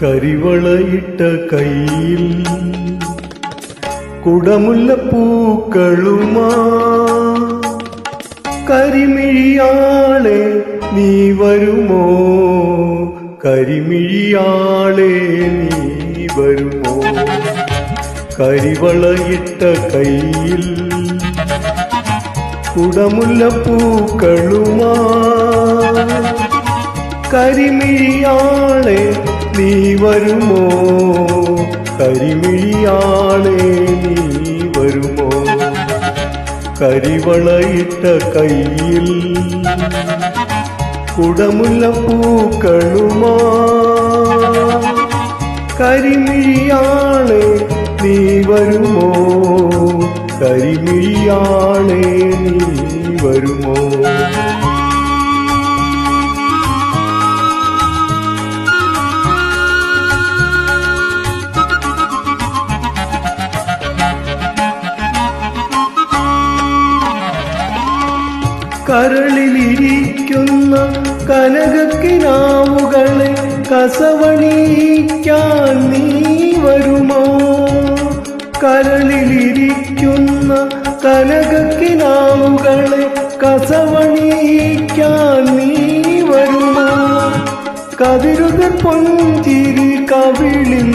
കരിവളയിട്ട കയ്യിൽ കുടമുല്ലപ്പൂക്കളുമാ കരിമിഴിയാളെ നീ വരുമോ, കരിമിഴിയാളെ നീ വരുമോ. കരിവളയിട്ട കയ്യിൽ കുടമുല്ലപ്പൂക്കളുമാ കരിമിഴിയാളെ നീ വരുമോ, കരിമിഴിയാളെ നീ വരുമോ. കരിവളയിട്ട കയ്യിൽ കുടമുല്ലപ്പൂക്കളുമാ കരിമിഴിയാളെ നീ വരുമോ, കരിമിഴിയാളെ നീ വരുമോ. കരളിലിരിക്കുന്ന കനകക്കിനാവുകളെ കസവണിക്കാൻ നീ വരുമോ. കരളിലിരിക്കുന്ന കനകക്കിനാവുകളെ കസവണിക്കാൻ നീ വരുമോ. കതിരുതർ പൊഞ്ചിരി കവിളിൽ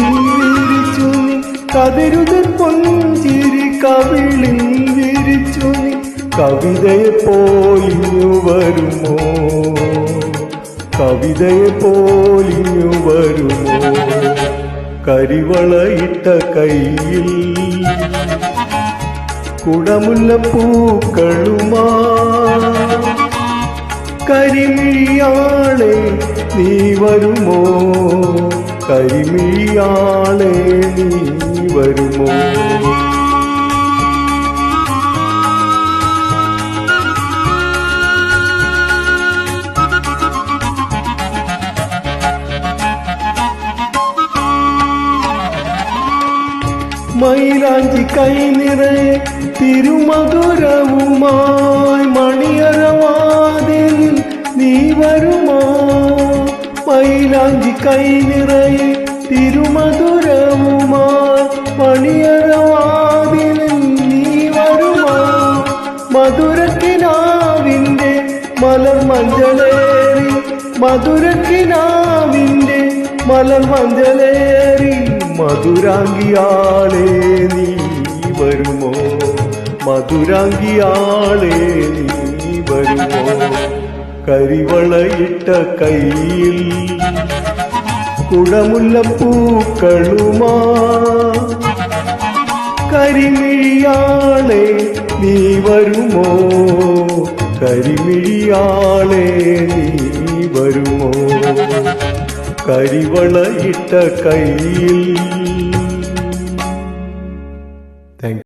വിരിച്ചു നീ, കതിരുതർ പൊഞ്ചിരി കവിളിൽ വിരിച്ചു നീ കവിതയെ പോലിഞ്ഞു വരുമോ, കവിതയെ പോലിഞ്ഞു വരുമോ. കരിവളയിട്ട കയ്യിൽ കുടമുല്ലപ്പൂക്കളുമാ കരിമിഴിയാളെ നീ വരുമോ, കരിമിഴിയാളെ നീ വരുമോ. മൈലാഞ്ചി കൈ നിറയെ തിരുമധുരവുമായി മണിയറവാതിലിൽ നീ വരുമോ. മൈലാഞ്ചി കൈ നിറയെ തിരുമധുരവുമായി മണിയറവാതിലിൽ നീ വരുമോ. മധുരക്കിനാവിൻ്റെ മലർ മഞ്ചലേറി, മധുരക്കിനാവിൻ്റെ മലർ മഞ്ചലേറി മധുരാംഗിയാളെ നീ വരുമോ, മധുരാംഗിയാളെ നീ വരുമോ. കരിവളയിട്ട കയ്യിൽ കുടമുല്ലപ്പൂക്കളുമാ കരിമിഴിയാളെ നീ വരുമോ, കരിമിഴിയാളെ നീ വരുമോ. കരിവളയിട്ട കയ്യിൽ